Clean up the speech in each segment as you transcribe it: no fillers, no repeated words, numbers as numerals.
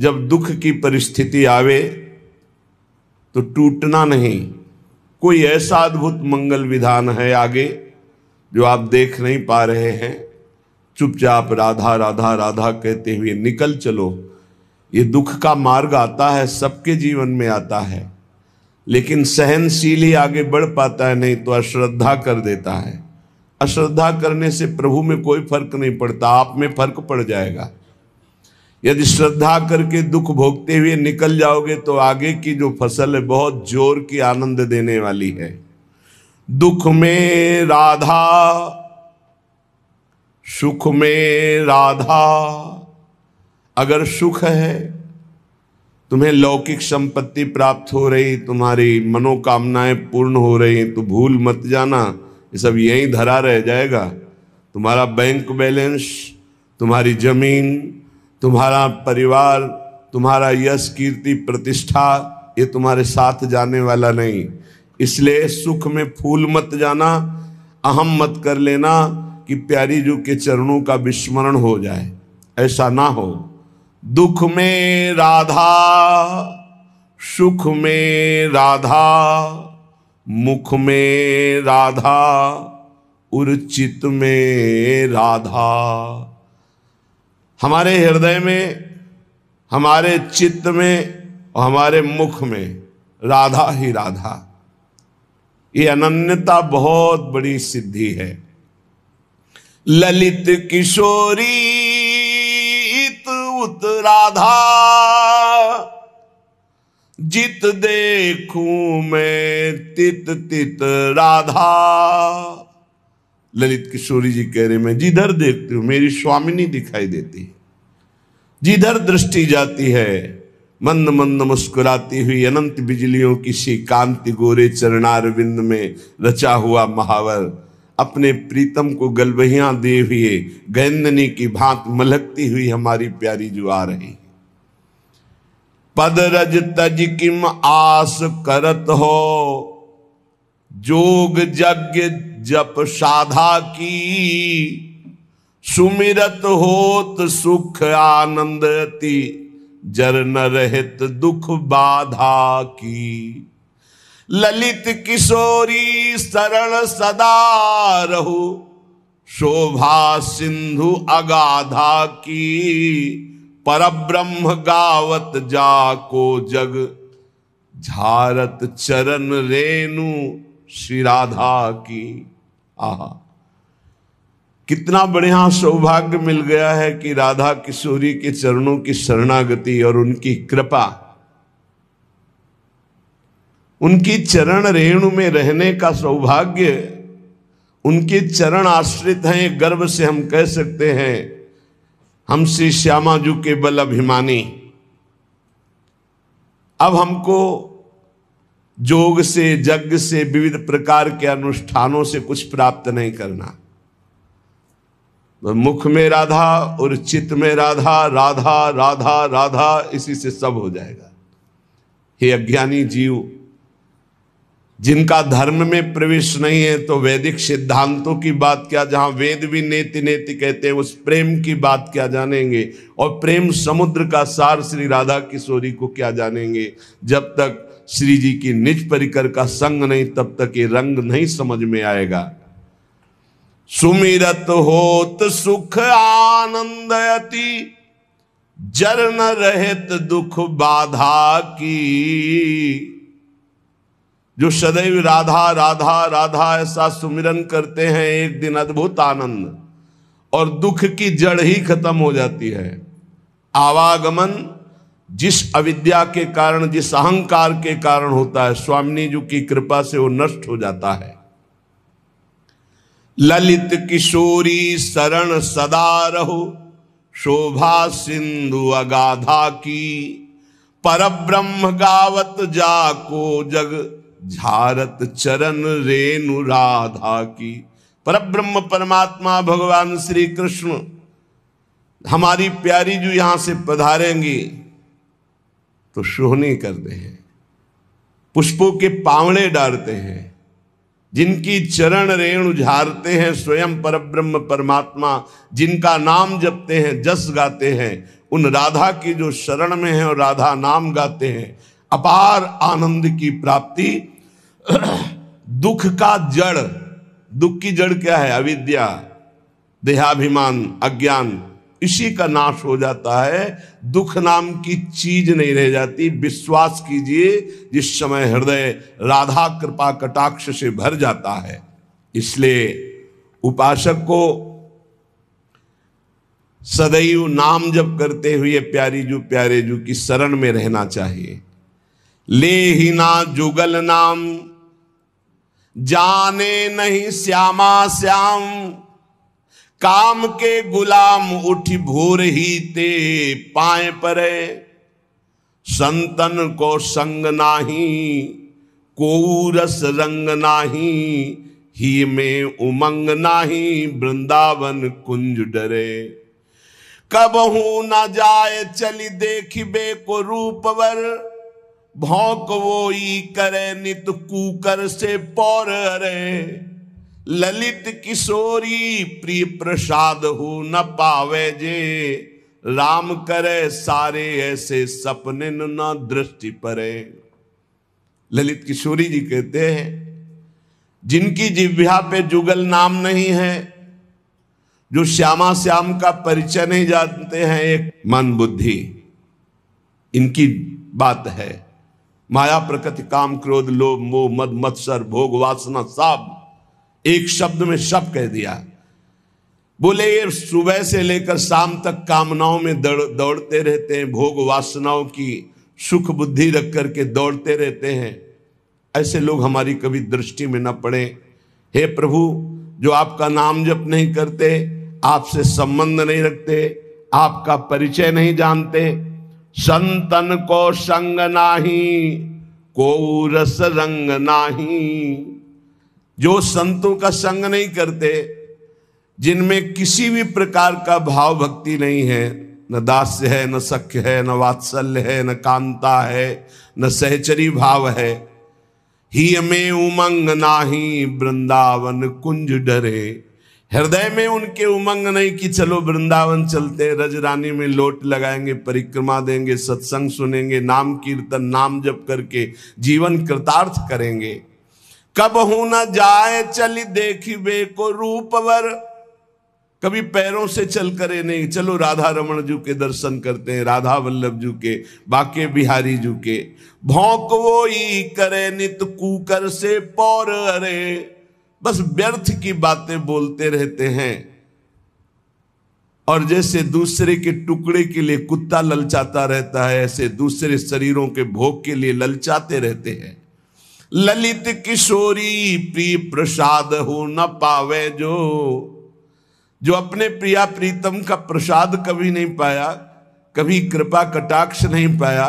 जब दुख की परिस्थिति आवे तो टूटना नहीं। कोई ऐसा अद्भुत मंगल विधान है आगे जो आप देख नहीं पा रहे हैं, चुपचाप राधा राधा राधा कहते हुए निकल चलो। ये दुख का मार्ग आता है, सबके जीवन में आता है, लेकिन सहनशील ही आगे बढ़ पाता है, नहीं तो अश्रद्धा कर देता है। अश्रद्धा करने से प्रभु में कोई फर्क नहीं पड़ता, आप में फर्क पड़ जाएगा। यदि श्रद्धा करके दुख भोगते हुए निकल जाओगे तो आगे की जो फसल है बहुत जोर की आनंद देने वाली है। दुख में राधा, सुख में राधा। अगर सुख है, तुम्हें लौकिक संपत्ति प्राप्त हो रही, तुम्हारी मनोकामनाएं पूर्ण हो रही, तो भूल मत जाना ये सब यहीं धरा रह जाएगा। तुम्हारा बैंक बैलेंस, तुम्हारी जमीन, तुम्हारा परिवार, तुम्हारा यश कीर्ति प्रतिष्ठा, ये तुम्हारे साथ जाने वाला नहीं। इसलिए सुख में फूल मत जाना, अहम मत कर लेना कि प्यारी जू के चरणों का विस्मरण हो जाए, ऐसा ना हो। दुख में राधा, सुख में राधा, मुख में राधा, उर्चित में राधा। हमारे हृदय में, हमारे चित्त में और हमारे मुख में राधा ही राधा। ये अनन्यता बहुत बड़ी सिद्धि है। ललित किशोरी उत राधा, जित देखूं मैं तित तित राधा। ललित किशोरी जी कह रहे, मैं जिधर देखती हूं मेरी स्वामिनी दिखाई देती है, जिधर दृष्टि जाती है मंद मंद मुस्कुराती हुई अनंत बिजलियों की सी कांति गोरे चरणारविंद में रचा हुआ महावर, अपने प्रीतम को गलबहियां दे हुए गैंदनी की भांत मलकती हुई हमारी प्यारी जो आ रही। पद रज तज किम आस करत हो, जोग यज्ञ जप साधा की। सुमिरत होत सुख आनंदती, जर न रहत दुख बाधा की। ललित किशोरी शरण सदा रहु, शोभा सिंधु अगाधा की। परब्रह्म गावत जाको जग, झारत चरण रेणु श्री राधा की। आहा, कितना बढ़िया सौभाग्य मिल गया है कि राधा किशोरी के चरणों की शरणागति और उनकी कृपा, उनकी चरण रेणु में रहने का सौभाग्य। उनके चरण आश्रित हैं, गर्व से हम कह सकते हैं हम श्री श्यामा जू के बल अभिमानी। अब हमको जोग से, यज्ञ से, विविध प्रकार के अनुष्ठानों से कुछ प्राप्त नहीं करना। मुख में राधा और चित्त में राधा, राधा राधा राधा, इसी से सब हो जाएगा। हे अज्ञानी जीव, जिनका धर्म में प्रवेश नहीं है तो वैदिक सिद्धांतों की बात क्या, जहां वेद भी नेति नेति कहते हैं, उस प्रेम की बात क्या जानेंगे। और प्रेम समुद्र का सार श्री राधा किशोरी को क्या जानेंगे। जब तक श्री जी की निज परिकर का संग नहीं, तब तक ये रंग नहीं समझ में आएगा। सुमिरत होत सुख आनंदयति, जर न रहत दुख बाधा की। जो सदैव राधा राधा राधा ऐसा सुमिरन करते हैं, एक दिन अद्भुत आनंद और दुख की जड़ ही खत्म हो जाती है। आवागमन जिस अविद्या के कारण, जिस अहंकार के कारण होता है, स्वामिनी जी की कृपा से वो नष्ट हो जाता है। ललित किशोरी शरण सदा रहो, शोभा सिंधु अगाधा की। परब्रह्म गावत जाको जग, झारत चरण रेणु राधा की। परब्रह्म परमात्मा भगवान श्री कृष्ण, हमारी प्यारी जो यहां से पधारेंगी तो सोहनी करते हैं, पुष्पों के पावड़े डालते हैं, जिनकी चरण रेणु झारते हैं स्वयं परब्रह्म परमात्मा, जिनका नाम जपते हैं, जस गाते हैं, उन राधा की जो शरण में है और राधा नाम गाते हैं, अपार आनंद की प्राप्ति। दुख का जड़, दुख की जड़ क्या है? अविद्या, देहाभिमान, अज्ञान, इसी का नाश हो जाता है। दुख नाम की चीज नहीं रह जाती। विश्वास कीजिए, जिस समय हृदय राधा कृपा कटाक्ष से भर जाता है। इसलिए उपासक को सदैव नाम जप करते हुए प्यारे जू की शरण में रहना चाहिए। ले ही ना जुगल नाम, जाने नहीं श्यामा श्याम, काम के गुलाम उठ भोर ही ते पाए परे, संतन को संग नाही, को रस रंग नाही, ही में उमंग नाही, वृंदावन कुंज डरे। कबहू न जाए चली देखिबे को रूपवर, भौंक वो ई करे नित कूकर से पौर रे। ललित किशोरी प्रिय प्रसाद हो न पावे जे, राम करे सारे ऐसे सपने न दृष्टि परे। ललित किशोरी जी कहते हैं, जिनकी जिह्वा पे जुगल नाम नहीं है, जो श्यामा श्याम का परिचय नहीं जानते हैं, एक मन बुद्धि इनकी बात है। माया प्रकृति काम क्रोध लोभ मोह मद मत्सर भोग वासना सब एक शब्द में सब कह दिया। बोले ये सुबह से लेकर शाम तक कामनाओं में दौड़ते रहते हैं, भोग वासनाओं की सुख बुद्धि रख करके दौड़ते रहते हैं। ऐसे लोग हमारी कभी दृष्टि में न पड़े। हे प्रभु, जो आपका नाम जप नहीं करते, आपसे संबंध नहीं रखते, आपका परिचय नहीं जानते, संतन को संग नाही, को रस रंग नाही। जो संतों का संग नहीं करते, जिनमें किसी भी प्रकार का भाव भक्ति नहीं है, न दास्य है, न सख्य है, न वात्सल्य है, न कांता है, न सहचरी भाव है, ही में उमंग नाही, वृंदावन कुंज डरे। हृदय में उनके उमंग नहीं कि चलो वृंदावन चलते, रजरानी में लोट लगाएंगे, परिक्रमा देंगे, सत्संग सुनेंगे, नाम कीर्तन नाम जप करके जीवन कृतार्थ करेंगे। कब हो न जाए चली देखिबे को रूपवर, कभी पैरों से चल करे नहीं, चलो राधा रमण जू के दर्शन करते हैं, राधा वल्लभ जू के, बाके बिहारी जू के। भौंक वो ई करे नित कूकर से पौर अरे, बस व्यर्थ की बातें बोलते रहते हैं। और जैसे दूसरे के टुकड़े के लिए कुत्ता ललचाता रहता है, ऐसे दूसरे शरीरों के भोग के लिए ललचाते रहते हैं। ललित किशोरी प्रिय प्रसाद हो न पावे जो अपने प्रिया प्रीतम का प्रसाद कभी नहीं पाया, कभी कृपा कटाक्ष नहीं पाया,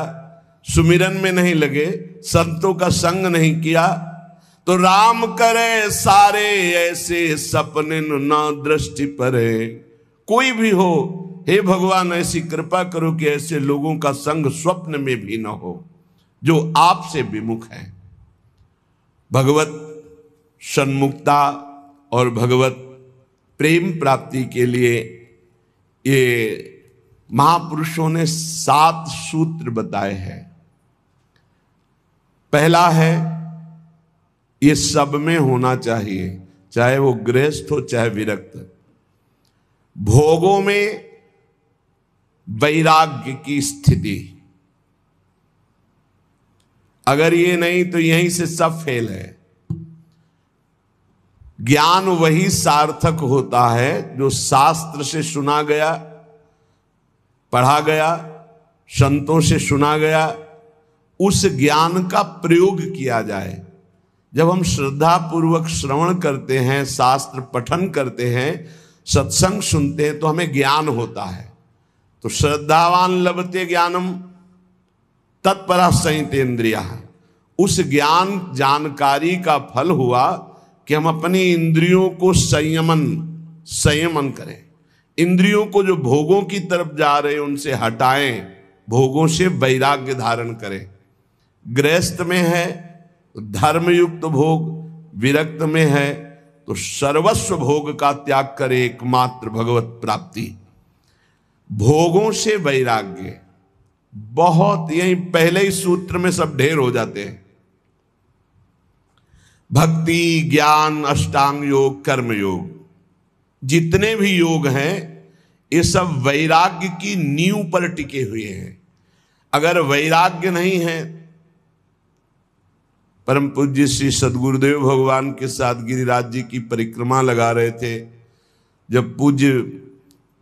सुमिरन में नहीं लगे, संतों का संग नहीं किया, तो राम करे सारे ऐसे सपने न दृष्टि परे। कोई भी हो, हे भगवान ऐसी कृपा करो कि ऐसे लोगों का संग स्वप्न में भी न हो जो आपसे विमुख है। भगवत सन्मुखता और भगवत प्रेम प्राप्ति के लिए ये महापुरुषों ने 7 सूत्र बताए हैं। पहला है, ये सब में होना चाहिए, चाहे वो गृहस्थ हो चाहे विरक्त। भोगों में वैराग्य की स्थिति, अगर ये नहीं तो यहीं से सब फेल है। ज्ञान वही सार्थक होता है जो शास्त्र से सुना गया, पढ़ा गया, संतों से सुना गया, उस ज्ञान का प्रयोग किया जाए। जब हम श्रद्धा पूर्वक श्रवण करते हैं, शास्त्र पठन करते हैं, सत्संग सुनते हैं, तो हमें ज्ञान होता है। तो श्रद्धावान लभते ज्ञानम तत्परा संयतेन्द्रिया। उस ज्ञान जानकारी का फल हुआ कि हम अपनी इंद्रियों को संयमन करें, इंद्रियों को जो भोगों की तरफ जा रहे हैं उनसे हटाएं, भोगों से वैराग्य धारण करें। गृहस्थ में है धर्मयुक्त भोग, विरक्त में है तो सर्वस्व भोग का त्याग करे, एकमात्र भगवत प्राप्ति। भोगों से वैराग्य, बहुत यही पहले ही सूत्र में सब ढेर हो जाते हैं। भक्ति, ज्ञान, अष्टांग योग, कर्म योग, जितने भी योग हैं ये सब वैराग्य की नींव पर टिके हुए हैं। अगर वैराग्य नहीं है, परम पूज्य श्री सद्गुरुदेव भगवान के साथ गिरिराज जी की परिक्रमा लगा रहे थे, जब पूज्य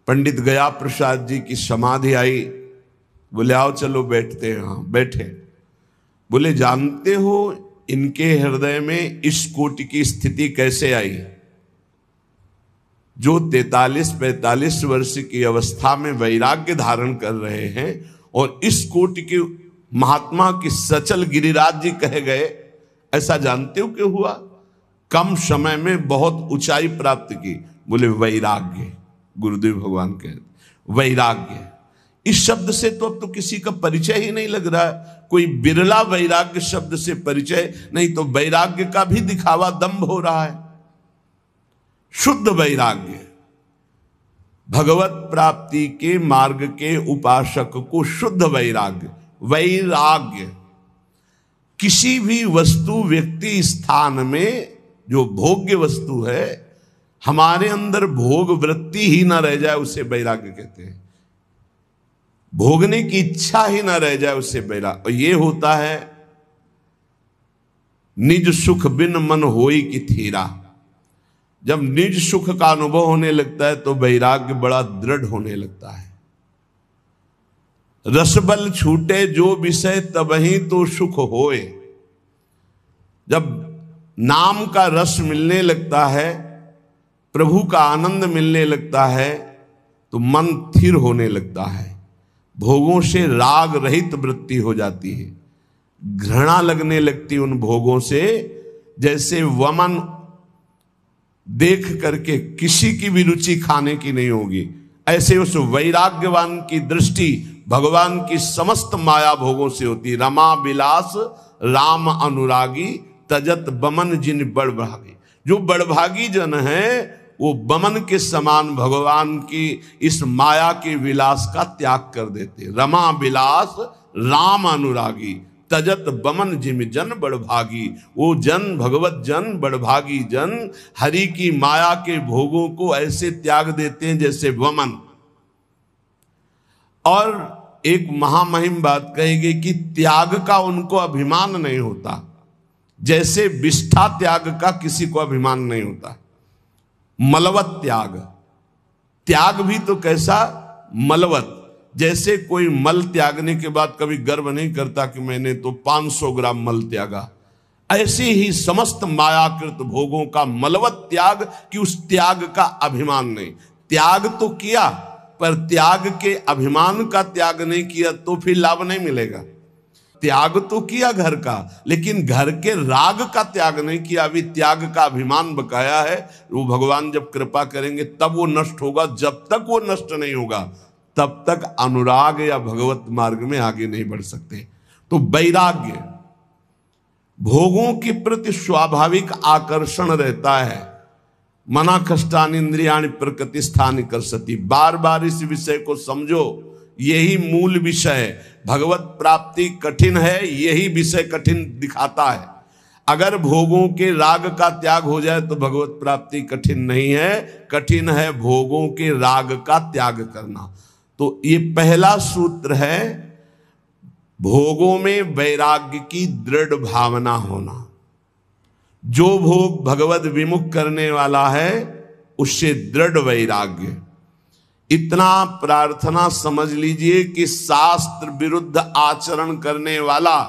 पंडित गया प्रसाद जी की समाधि आई, बोले आओ चलो बैठते हैं। हाँ बैठे। बोले जानते हो इनके हृदय में इस कोटि की स्थिति कैसे आई? जो 43-45 वर्ष की अवस्था में वैराग्य धारण कर रहे हैं और इस कोटि के महात्मा की सचल गिरिराज जी कहे गए, ऐसा जानते हो क्यों हुआ? कम समय में बहुत ऊंचाई प्राप्त की। बोले वैराग्य। गुरुदेव भगवान कहते वैराग्य, इस शब्द से तो अब तो किसी का परिचय ही नहीं लग रहा है। कोई बिरला वैराग्य शब्द से परिचय, नहीं तो वैराग्य का भी दिखावा दंभ हो रहा है। शुद्ध वैराग्य, भगवत प्राप्ति के मार्ग के उपासक को शुद्ध वैराग्य। वैराग्य किसी भी वस्तु, व्यक्ति, स्थान में जो भोग्य वस्तु है, हमारे अंदर भोग वृत्ति ही ना रह जाए उसे वैराग्य कहते हैं। भोगने की इच्छा ही ना रह जाए उसे वैराग्य। और ये होता है निज सुख बिन मन होई की थीरा। जब निज सुख का अनुभव होने लगता है तो वैराग्य बड़ा दृढ़ होने लगता है। रसबल छूटे जो विषय तबही तो सुख होए। जब नाम का रस मिलने लगता है, प्रभु का आनंद मिलने लगता है, तो मन स्थिर होने लगता है। भोगों से राग रहित वृत्ति हो जाती है, घृणा लगने लगती उन भोगों से। जैसे वमन देख करके किसी की भी रुचि खाने की नहीं होगी, ऐसे उस वैराग्यवान की दृष्टि भगवान की समस्त माया भोगों से होती। रमा विलास राम अनुरागी तजत बमन जिन बड़भागी। जो बड़भागी जन है वो बमन के समान भगवान की इस माया के विलास का त्याग कर देते। रमा विलास राम अनुरागी तजत बमन जिम जन बड़भागी। वो जन, भगवत जन, बड़भागी जन हरि की माया के भोगों को ऐसे त्याग देते हैं जैसे वमन। और एक महामहिम बात कहेगी कि त्याग का उनको अभिमान नहीं होता, जैसे विष्ठा त्याग का किसी को अभिमान नहीं होता। मलवत त्याग, त्याग भी तो कैसा? मलवत। जैसे कोई मल त्यागने के बाद कभी गर्व नहीं करता कि मैंने तो 500 ग्राम मल त्यागा, ऐसे ही समस्त मायाकृत भोगों का मलवत त्याग कि उस त्याग का अभिमान नहीं। त्याग तो किया पर त्याग के अभिमान का त्याग नहीं किया तो फिर लाभ नहीं मिलेगा। त्याग तो किया घर का, लेकिन घर के राग का त्याग नहीं किया। अभी त्याग का अभिमान बकाया है। वो भगवान जब कृपा करेंगे तब वो नष्ट होगा। जब तक वो नष्ट नहीं होगा तब तक अनुराग या भगवत मार्ग में आगे नहीं बढ़ सकते। तो वैराग्य, भोगों के प्रति स्वाभाविक आकर्षण रहता है। मना कष्टान इंद्रियाणि प्रकृति स्थान कर सती। बार बार इस विषय को समझो, यही मूल विषय। भगवत प्राप्ति कठिन है, यही विषय कठिन दिखाता है। अगर भोगों के राग का त्याग हो जाए तो भगवत प्राप्ति कठिन नहीं है, कठिन है भोगों के राग का त्याग करना। तो ये पहला सूत्र है, भोगों में वैराग्य की दृढ़ भावना होना। जो भोग भगवत विमुख करने वाला है उससे दृढ़ वैराग्य। इतना प्रार्थना समझ लीजिए कि शास्त्र विरुद्ध आचरण करने वाला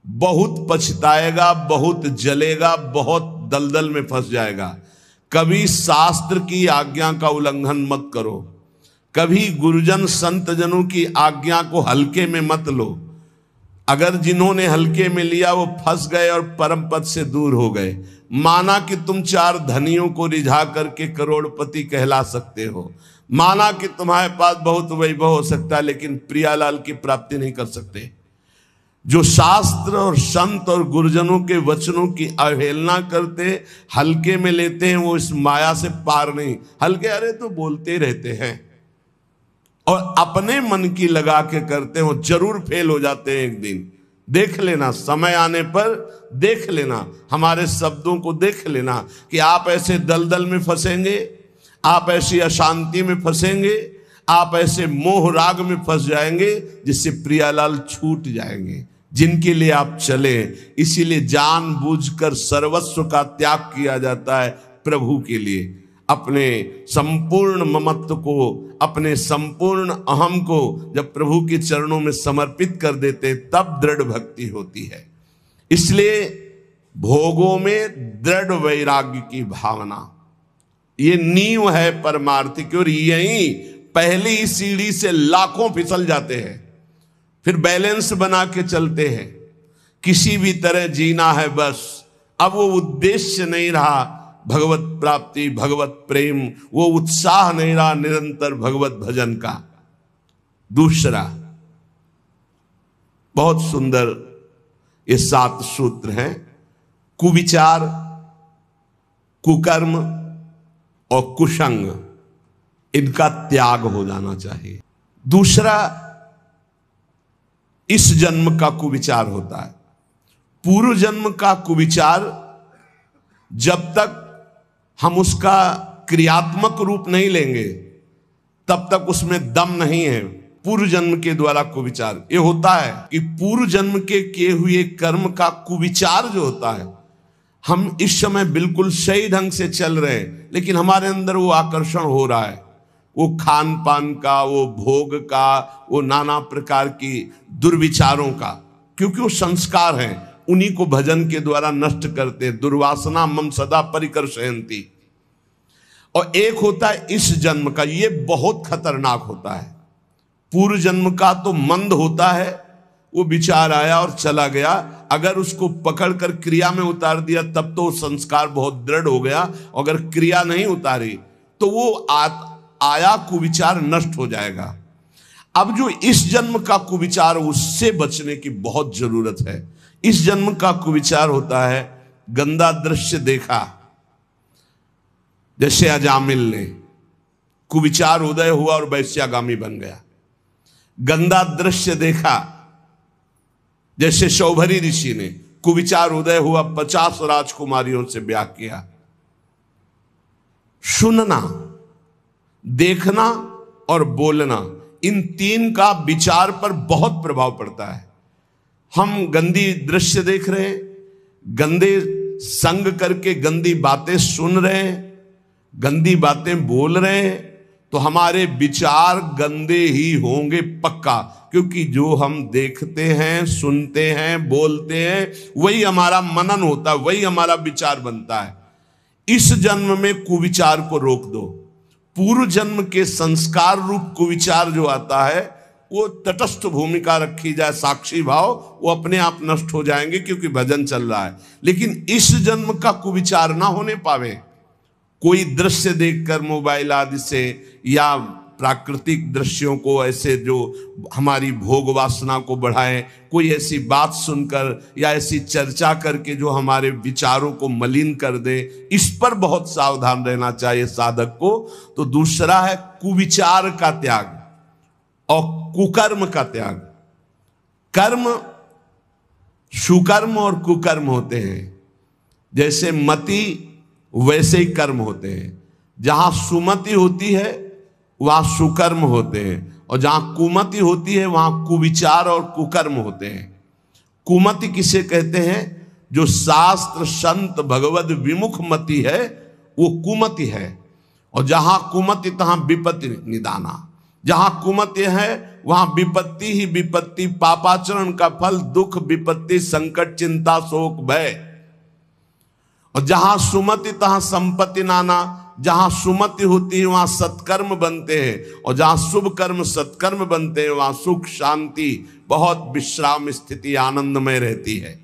बहुत पछताएगा, बहुत जलेगा, बहुत दलदल में फंस जाएगा। कभी शास्त्र की आज्ञा का उल्लंघन मत करो, कभी गुरुजन संत जनों की आज्ञा को हल्के में मत लो। अगर जिन्होंने हल्के में लिया वो फंस गए और परम पद से दूर हो गए। माना कि तुम 4 धनियों को रिझा करके करोड़पति कहला सकते हो, माना कि तुम्हारे पास बहुत वैभव हो सकता है, लेकिन प्रियालाल की प्राप्ति नहीं कर सकते। जो शास्त्र और संत और गुरुजनों के वचनों की अवहेलना करते, हल्के में लेते हैं, वो इस माया से पार नहीं। हल्के अरे तो बोलते रहते हैं, और अपने मन की लगा के करते हो, जरूर फेल हो जाते हैं एक दिन। देख लेना, समय आने पर देख लेना, हमारे शब्दों को देख लेना कि आप ऐसे दलदल में फंसेंगे, आप ऐसी अशांति में फंसेंगे, आप ऐसे मोह राग में फंस जाएंगे जिससे प्रियालाल छूट जाएंगे, जिनके लिए आप चले। इसीलिए जानबूझकर सर्वस्व का त्याग किया जाता है प्रभु के लिए। अपने संपूर्ण ममत्व को, अपने संपूर्ण अहम को जब प्रभु के चरणों में समर्पित कर देते, तब दृढ़ भक्ति होती है। इसलिए भोगों में दृढ़ वैराग्य की भावना, ये नींव है परमार्थी की, और यही पहली सीढ़ी से लाखों फिसल जाते हैं, फिर बैलेंस बना के चलते हैं। किसी भी तरह जीना है बस, अब वो उद्देश्य नहीं रहा भगवत प्राप्ति, भगवत प्रेम, वो उत्साह नहीं रहा निरंतर भगवत भजन का। दूसरा बहुत सुंदर ये 7 सूत्र हैं। कुविचार, कुकर्म और कुसंग, इनका त्याग हो जाना चाहिए। दूसरा, इस जन्म का कुविचार होता है। पूर्व जन्म का कुविचार जब तक हम उसका क्रियात्मक रूप नहीं लेंगे, तब तक उसमें दम नहीं है। पूर्व जन्म के द्वारा कुविचार ये होता है कि पूर्व जन्म के किए हुए कर्म का कुविचार जो होता है, हम इस समय बिल्कुल सही ढंग से चल रहे हैं, लेकिन हमारे अंदर वो आकर्षण हो रहा है, वो खान पान का, वो भोग का, वो नाना प्रकार की दुर्विचारों का, क्योंकि वो संस्कार हैं, उन्हीं को भजन के द्वारा नष्ट करते। दुर्वासना मम सदा परिकर्षयन्ति। और एक होता है इस जन्म का, ये बहुत खतरनाक होता है। पूर्व जन्म का तो मंद होता है, वो विचार आया और चला गया, अगर उसको पकड़कर क्रिया में उतार दिया तब तो संस्कार बहुत दृढ़ हो गया, अगर क्रिया नहीं उतारी तो वो आया कुविचार नष्ट हो जाएगा। अब जो इस जन्म का कुविचार, उससे बचने की बहुत जरूरत है। इस जन्म का कुविचार होता है गंदा दृश्य देखा, जैसे अजामिल ने कुविचार उदय हुआ और वैश्यागामी बन गया। गंदा दृश्य देखा, जैसे शौभरी ऋषि ने कुविचार उदय हुआ, 50 राजकुमारियों से ब्याह किया। सुनना, देखना और बोलना, इन 3 का विचार पर बहुत प्रभाव पड़ता है। हम गंदी दृश्य देख रहे हैं, गंदे संग करके गंदी बातें सुन रहे हैं, गंदी बातें बोल रहे हैं, तो हमारे विचार गंदे ही होंगे पक्का, क्योंकि जो हम देखते हैं, सुनते हैं, बोलते हैं, वही हमारा मनन होता है, वही हमारा विचार बनता है। इस जन्म में कुविचार को रोक दो। पूर्व जन्म के संस्कार रूप कुविचार जो आता है, वो तटस्थ भूमिका रखी जाए, साक्षी भाव, वो अपने आप नष्ट हो जाएंगे क्योंकि भजन चल रहा है। लेकिन इस जन्म का कुविचार ना होने पावे, कोई दृश्य देखकर मोबाइल आदि से या प्राकृतिक दृश्यों को ऐसे जो हमारी भोग वासना को बढ़ाए, कोई ऐसी बात सुनकर या ऐसी चर्चा करके जो हमारे विचारों को मलिन कर दे, इस पर बहुत सावधान रहना चाहिए साधक को। तो दूसरा है कुविचार का त्याग और कुकर्म का त्याग। कर्म सुकर्म और कुकर्म होते हैं, जैसे मति वैसे ही कर्म होते हैं। जहां सुमति होती है वहां सुकर्म होते हैं, और जहां कुमति होती है वहां कुविचार और कुकर्म होते हैं। कुमति किसे कहते हैं? जो शास्त्र संत भगवद विमुख मति है वो कुमति है। और जहां कुमति तहां विपत्ति निदाना। जहां कुमति है वहां विपत्ति ही विपत्ति, पापाचरण का फल दुख विपत्ति संकट चिंता शोक भय। और जहां सुमति तहां संपत्ति नाना। जहां सुमति होती है वहां सत्कर्म बनते हैं, और जहां शुभ कर्म सत्कर्म बनते हैं वहां सुख शांति बहुत विश्राम स्थिति आनंदमय रहती है।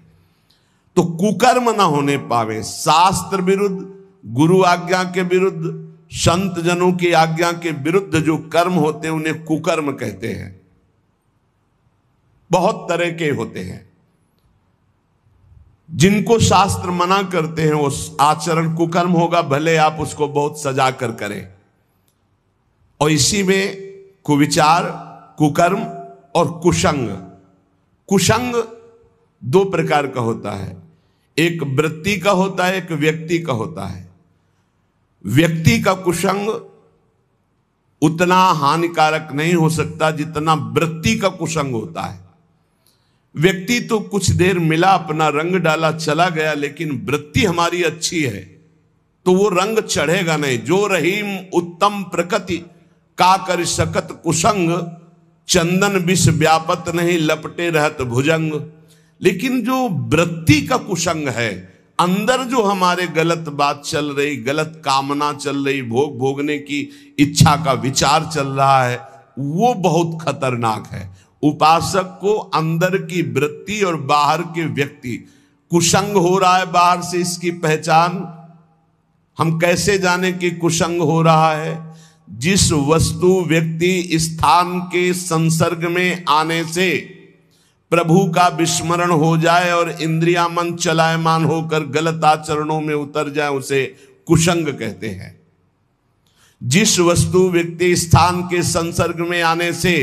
तो कुकर्म ना होने पावे, शास्त्र विरुद्ध, गुरु आज्ञा के विरुद्ध, संत जनों की आज्ञा के विरुद्ध जो कर्म होते हैं उन्हें कुकर्म कहते हैं। बहुत तरह के होते हैं। जिनको शास्त्र मना करते हैं वो आचरण कुकर्म होगा, भले आप उसको बहुत सजा कर करें। और इसी में कुविचार, कुकर्म और कुसंग। कुसंग दो प्रकार का होता है, एक वृत्ति का होता है, एक व्यक्ति का होता है। व्यक्ति का कुसंग उतना हानिकारक नहीं हो सकता जितना वृत्ति का कुसंग होता है। व्यक्ति तो कुछ देर मिला, अपना रंग डाला, चला गया, लेकिन वृत्ति हमारी अच्छी है तो वो रंग चढ़ेगा नहीं। जो रहीम उत्तम प्रकृति का कर सकत कुसंग, चंदन विष व्यापत नहीं लपटे रहत भुजंग। लेकिन जो वृत्ति का कुसंग है, अंदर जो हमारे गलत बात चल रही, गलत कामना चल रही, भोग भोगने की इच्छा का विचार चल रहा है, वो बहुत खतरनाक है। उपासक को अंदर की वृत्ति और बाहर के व्यक्ति, कुसंग हो रहा है बाहर से, इसकी पहचान हम कैसे जाने कि कुसंग हो रहा है? जिस वस्तु व्यक्ति स्थान के संसर्ग में आने से प्रभु का विस्मरण हो जाए और इंद्रिया मन चलायमान होकर गलत आचरणों में उतर जाए, उसे कुसंग कहते हैं। जिस वस्तु व्यक्ति स्थान के संसर्ग में आने से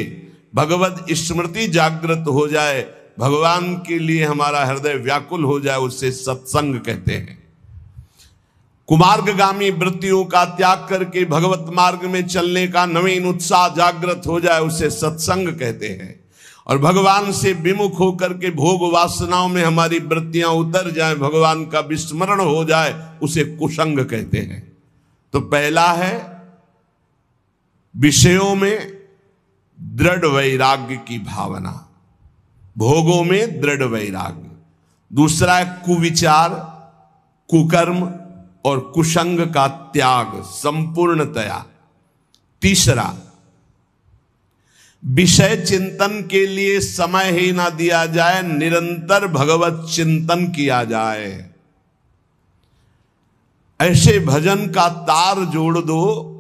भगवत स्मृति जागृत हो जाए, भगवान के लिए हमारा हृदय व्याकुल हो जाए, उससे सत्संग कहते हैं। कुमार्गगामी वृत्तियों का त्याग करके भगवत मार्ग में चलने का नवीन उत्साह जागृत हो जाए, उसे सत्संग कहते हैं। और भगवान से विमुख होकर के भोग वासनाओं में हमारी वृत्तियां उतर जाएं, भगवान का विस्मरण हो जाए, उसे कुसंग कहते हैं। तो पहला है विषयों में दृढ़ वैराग्य की भावना, भोगों में दृढ़ वैराग्य। दूसरा है कुविचार, कुकर्म और कुसंग का त्याग संपूर्णतया। तीसरा, विषय चिंतन के लिए समय ही ना दिया जाए, निरंतर भगवत चिंतन किया जाए। ऐसे भजन का तार जोड़ दो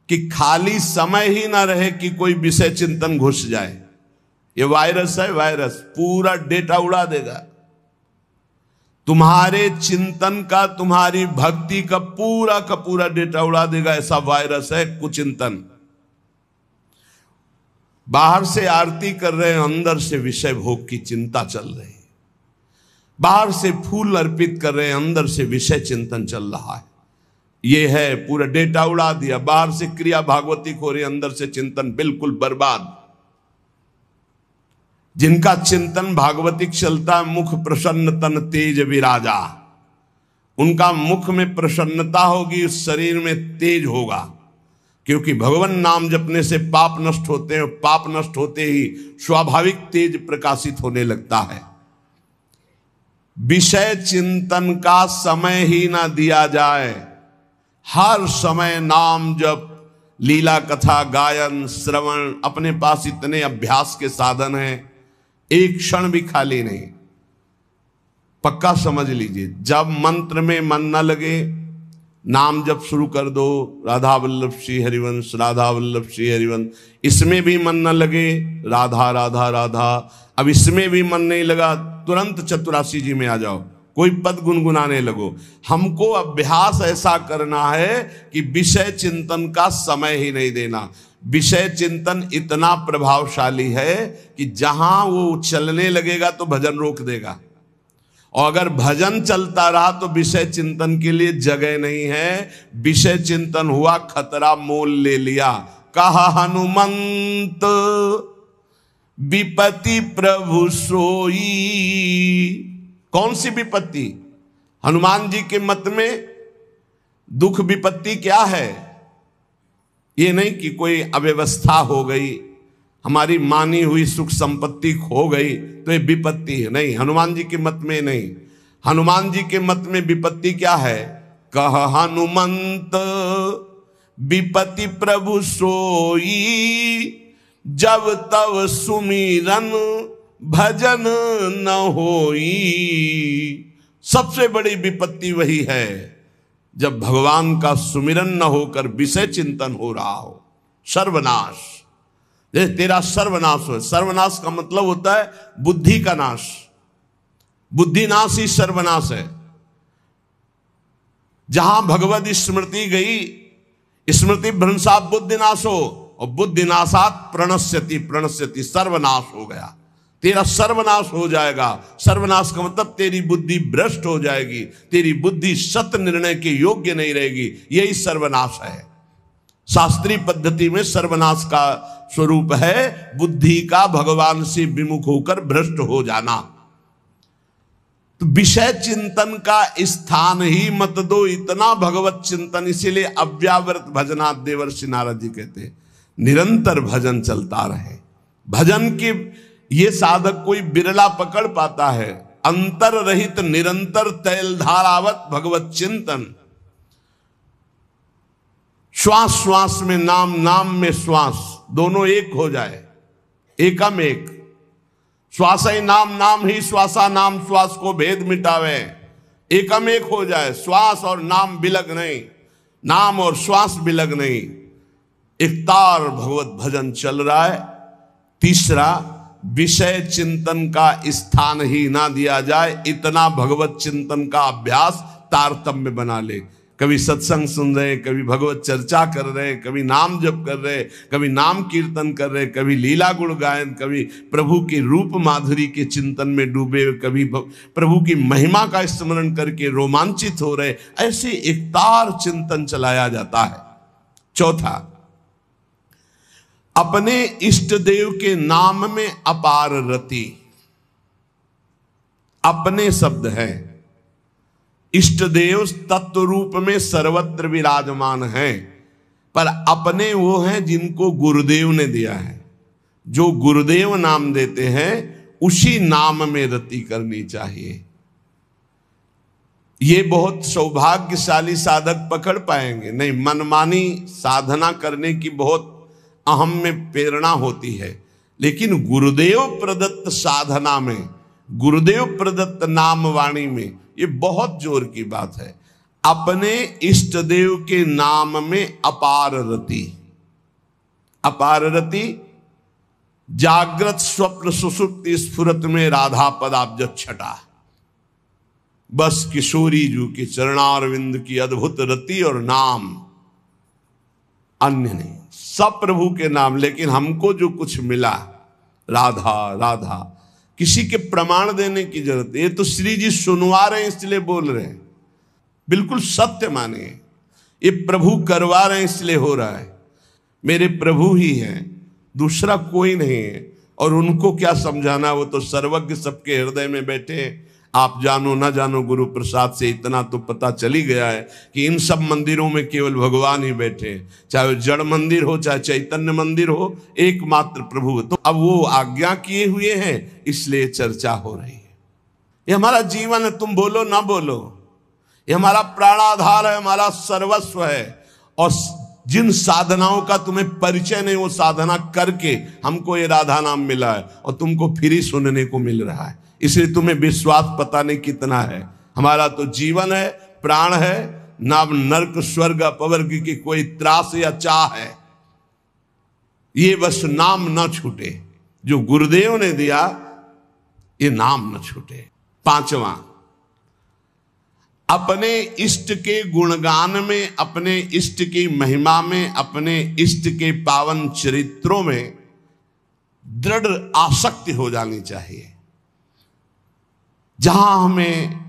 कि खाली समय ही ना रहे कि कोई विषय चिंतन घुस जाए। ये वायरस है, वायरस पूरा डेटा उड़ा देगा तुम्हारे चिंतन का, तुम्हारी भक्ति का पूरा डेटा उड़ा देगा। ऐसा वायरस है कुचिंतन। बाहर से आरती कर रहे हैं, अंदर से विषय भोग की चिंता चल रही है। बाहर से फूल अर्पित कर रहे हैं, अंदर से विषय चिंतन चल रहा है। ये है पूरा डेटा उड़ा दिया। बाहर से क्रिया भागवतिक हो रही, अंदर से चिंतन बिल्कुल बर्बाद। जिनका चिंतन भागवतिक चलता है, मुख प्रसन्न तन तेज विराजा, उनका मुख में प्रसन्नता होगी, शरीर में तेज होगा, क्योंकि भगवान नाम जपने से पाप नष्ट होते हैं। पाप नष्ट होते ही स्वाभाविक तेज प्रकाशित होने लगता है। विषय चिंतन का समय ही ना दिया जाए। हर समय नाम जप, लीला कथा गायन श्रवण, अपने पास इतने अभ्यास के साधन हैं, एक क्षण भी खाली नहीं। पक्का समझ लीजिए, जब मंत्र में मन न लगे, नाम जप शुरू कर दो, राधा वल्लभ श्री हरिवंश, राधा वल्लभ श्री हरिवंश। इसमें भी मन न लगे, राधा राधा राधा। अब इसमें भी मन नहीं लगा, तुरंत चतुरासी जी में आ जाओ, कोई पद गुनगुनाने लगो। हमको अभ्यास ऐसा करना है कि विषय चिंतन का समय ही नहीं देना। विषय चिंतन इतना प्रभावशाली है कि जहां वो चलने लगेगा तो भजन रोक देगा, और अगर भजन चलता रहा तो विषय चिंतन के लिए जगह नहीं है। विषय चिंतन हुआ, खतरा मोल ले लिया। कहा हनुमंत विपत्ति प्रभु सोई। कौन सी विपत्ति? हनुमान जी के मत में दुख विपत्ति क्या है? ये नहीं कि कोई अव्यवस्था हो गई, हमारी मानी हुई सुख संपत्ति खो गई तो ये विपत्ति है, नहीं। हनुमान जी के मत में नहीं। हनुमान जी के मत में विपत्ति क्या है? कह हनुमंत विपत्ति प्रभु सोई, जब तब सुमिरन भजन न होई। सबसे बड़ी विपत्ति वही है जब भगवान का सुमिरन न होकर विषय चिंतन हो रहा हो। सर्वनाश, तेरा सर्वनाश हो। सर्वनाश का मतलब होता है बुद्धि का नाश। बुद्धिनाश ही सर्वनाश है। जहां भगवद स्मृति गई, स्मृति भ्रंशात् बुद्धिनाशो, और बुद्धिनाशात् प्रणश्यति, प्रणश्यति सर्वनाश हो गया, तेरा सर्वनाश हो जाएगा। सर्वनाश का मतलब तेरी बुद्धि भ्रष्ट हो जाएगी, तेरी बुद्धि सत्य निर्णय के योग्य नहीं रहेगी, यही सर्वनाश है। शास्त्रीय पद्धति में सर्वनाश का स्वरूप है बुद्धि का भगवान से विमुख होकर भ्रष्ट हो जाना। तो विषय चिंतन का स्थान ही मत दो इतना भगवत चिंतन, इसीलिए अव्यावृत भजनात् देवर्षि नारद जी कहते हैं निरंतर भजन चलता रहे। भजन के ये साधक कोई बिरला पकड़ पाता है। अंतर रहित निरंतर तैलधारावत भगवत चिंतन, श्वास श्वास में नाम, नाम में श्वास, दोनों एक हो जाए, एकम एक। श्वास ही नाम, नाम ही श्वासा, नाम श्वास को भेद मिटावे, एकम एक हो जाए। श्वास और नाम बिलग नहीं, नाम और श्वास बिलग नहीं, एक तार भगवत भजन चल रहा है। तीसरा, विषय चिंतन का स्थान ही ना दिया जाए, इतना भगवत चिंतन का अभ्यास तारतम्य बना ले। कभी सत्संग सुन रहे, कभी भगवत चर्चा कर रहे, कभी नाम जप कर रहे, कभी नाम कीर्तन कर रहे, कभी लीला गुण गायन, कभी प्रभु की रूप माधुरी के चिंतन में डूबे, कभी प्रभु की महिमा का स्मरण करके रोमांचित हो रहे, ऐसे एक तार चिंतन चलाया जाता है। चौथा, अपने इष्ट देव के नाम में अपार रति। अपने शब्द है, इष्ट देव तत्व रूप में सर्वत्र विराजमान है, पर अपने वो हैं जिनको गुरुदेव ने दिया है। जो गुरुदेव नाम देते हैं उसी नाम में रति करनी चाहिए। ये बहुत सौभाग्यशाली साधक पकड़ पाएंगे। नहीं, मनमानी साधना करने की बहुत अहम में प्रेरणा होती है, लेकिन गुरुदेव प्रदत्त साधना में, गुरुदेव प्रदत्त नाम वाणी में ये बहुत जोर की बात है। अपने इष्ट देव के नाम में अपार रति। अपार रति, जागृत स्वप्न सुषुप्ति स्फुरत में राधा पदाब्ज छटा। बस किशोरी जू के चरणारविंद की अद्भुत रति और नाम, अन्य नहीं, सब प्रभु के नाम। लेकिन हमको जो कुछ मिला, राधा राधा, किसी के प्रमाण देने की जरूरत। ये तो श्री जी सुनवा रहे हैं इसलिए बोल रहे हैं, बिल्कुल सत्य माने। ये प्रभु करवा रहे हैं इसलिए हो रहा है। मेरे प्रभु ही हैं, दूसरा कोई नहीं है। और उनको क्या समझाना, वो तो सर्वज्ञ सबके हृदय में बैठे हैं। आप जानो ना जानो, गुरु प्रसाद से इतना तो पता चली गया है कि इन सब मंदिरों में केवल भगवान ही बैठे हैं। चाहे जड़ मंदिर हो, चाहे चैतन्य मंदिर हो, एकमात्र प्रभु। तो अब वो आज्ञा किए हुए हैं, इसलिए चर्चा हो रही है। ये हमारा जीवन है, तुम बोलो ना बोलो, ये हमारा प्राणाधार है, हमारा सर्वस्व है। और जिन साधनाओं का तुम्हें परिचय नहीं, वो साधना करके हमको ये राधा नाम मिला है, और तुमको फिर ही सुनने को मिल रहा है। इसलिए तुम्हें विश्वास पता नहीं कितना है। हमारा तो जीवन है, प्राण है, ना नर्क स्वर्ग अपवर्ग की कोई त्रास या चाह है। ये बस नाम न छूटे, जो गुरुदेव ने दिया, ये नाम न छूटे। पांचवा, अपने इष्ट के गुणगान में, अपने इष्ट की महिमा में, अपने इष्ट के पावन चरित्रों में दृढ़ आसक्ति हो जानी चाहिए। जहां हमें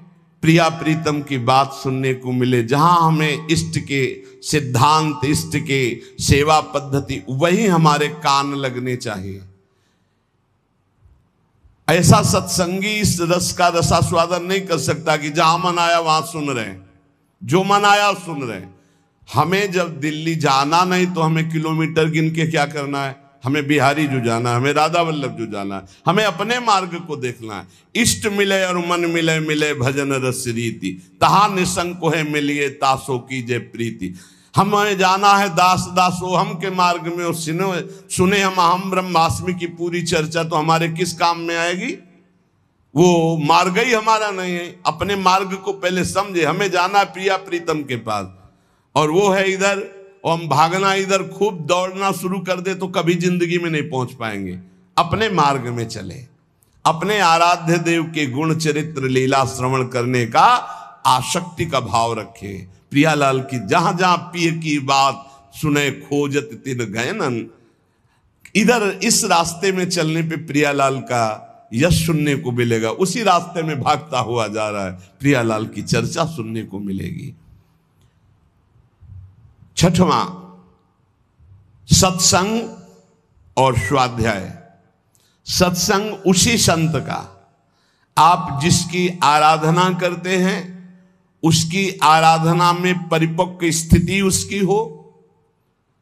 प्रिया प्रीतम की बात सुनने को मिले, जहां हमें इष्ट के सिद्धांत, इष्ट के सेवा पद्धति, वही हमारे कान लगने चाहिए। ऐसा सत्संगी इस रस का रसास्वादन नहीं कर सकता कि जहां मन आया वहां सुन रहे हैं, जो मन आया सुन रहे हैं। हमें जब दिल्ली जाना नहीं तो हमें किलोमीटर गिन के क्या करना है? हमें बिहारी जो जाना है, हमें राधा वल्लभ जो जाना है, हमें अपने मार्ग को देखना है। इष्ट मिले और मन मिले, मिले भजन रस रीति, तहा निसंको है मिलिए तासो की जय प्रीति। हमें जाना है दास दासो हम के मार्ग में, और सुने हम अहम ब्रह्मास्मि की पूरी चर्चा, तो हमारे किस काम में आएगी? वो मार्ग ही हमारा नहीं है। अपने मार्ग को पहले समझे। हमें जाना है प्रिया प्रीतम के पास, और वो है इधर, और हम भागना इधर, खूब दौड़ना शुरू कर दे तो कभी जिंदगी में नहीं पहुंच पाएंगे। अपने मार्ग में चले, अपने आराध्य देव के गुण चरित्र लीला श्रवण करने का आसक्ति का भाव रखे। प्रियालाल की जहां जहां पिय की बात सुने खोजत तिन गयनन, इधर इस रास्ते में चलने पे प्रियालाल का यश सुनने को मिलेगा, उसी रास्ते में भागता हुआ जा रहा है, प्रियालाल की चर्चा सुनने को मिलेगी। छठवां, सत्संग और स्वाध्याय। सत्संग उसी संत का, आप जिसकी आराधना करते हैं उसकी आराधना में परिपक्व स्थिति उसकी हो,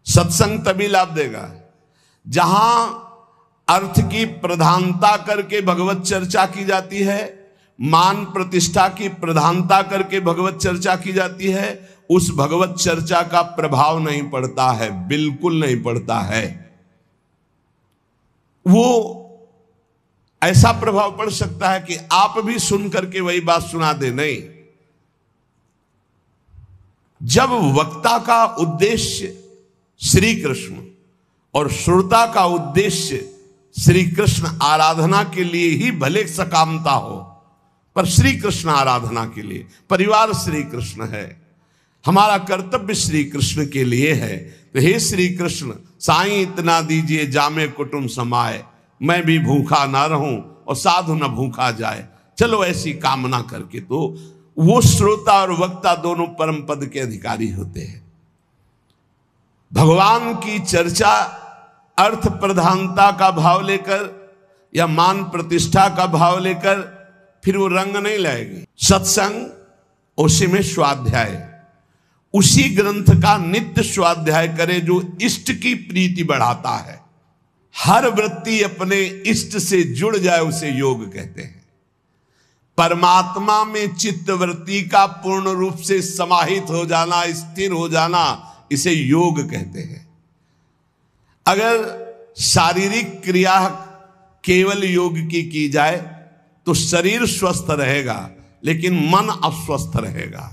सत्संग तभी लाभ देगा। जहां अर्थ की प्रधानता करके भगवत चर्चा की जाती है, मान प्रतिष्ठा की प्रधानता करके भगवत चर्चा की जाती है, उस भगवत चर्चा का प्रभाव नहीं पड़ता है, बिल्कुल नहीं पड़ता है। वो ऐसा प्रभाव पड़ सकता है कि आप भी सुन करके वही बात सुना दे, नहीं। जब वक्ता का उद्देश्य श्री कृष्ण और श्रोता का उद्देश्य श्री कृष्ण आराधना के लिए ही भले सकामता हो, पर श्री कृष्ण आराधना के लिए, परिवार श्री कृष्ण है, हमारा कर्तव्य श्री कृष्ण के लिए है, तो हे श्री कृष्ण साईं इतना दीजिए जामे कुटुंब समाए, मैं भी भूखा ना रहूं और साधु न भूखा जाए, चलो ऐसी कामना करके, तो वो श्रोता और वक्ता दोनों परम पद के अधिकारी होते हैं। भगवान की चर्चा अर्थ प्रधानता का भाव लेकर या मान प्रतिष्ठा का भाव लेकर फिर वो रंग नहीं लाएगी। सत्संग उसी में स्वाध्याय, उसी ग्रंथ का नित्य स्वाध्याय करे जो इष्ट की प्रीति बढ़ाता है। हर वृत्ति अपने इष्ट से जुड़ जाए उसे योग कहते हैं। परमात्मा में चित्त वृत्ति का पूर्ण रूप से समाहित हो जाना, स्थिर हो जाना, इसे योग कहते हैं। अगर शारीरिक क्रिया केवल योग की जाए तो शरीर स्वस्थ रहेगा, लेकिन मन अस्वस्थ रहेगा,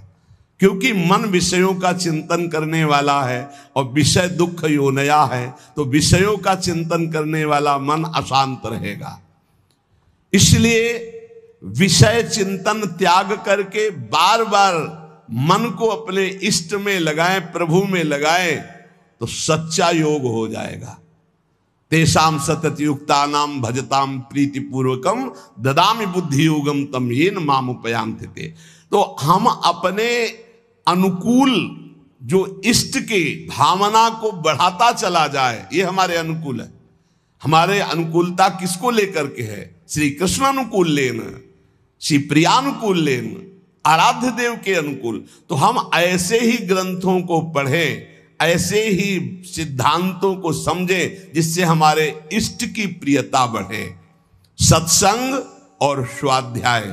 क्योंकि मन विषयों का चिंतन करने वाला है और विषय दुख योनया है, तो विषयों का चिंतन करने वाला मन अशांत रहेगा। इसलिए विषय चिंतन त्याग करके बार बार मन को अपने इष्ट में लगाएं, प्रभु में लगाएं, तो सच्चा योग हो जाएगा। तेषाम सतत युक्तानाम भजताम प्रीतिपूर्वकम ददामि बुद्धि योगम तम येन माम उपयांति। तो हम अपने अनुकूल जो इष्ट की भावना को बढ़ाता चला जाए, ये हमारे अनुकूल है। हमारे अनुकूलता किसको लेकर के है? श्री कृष्ण अनुकूल लेना, श्री प्रियानुकूल लेना, आराध्य देव के अनुकूल। तो हम ऐसे ही ग्रंथों को पढ़ें, ऐसे ही सिद्धांतों को समझें जिससे हमारे इष्ट की प्रियता बढ़े। सत्संग और स्वाध्याय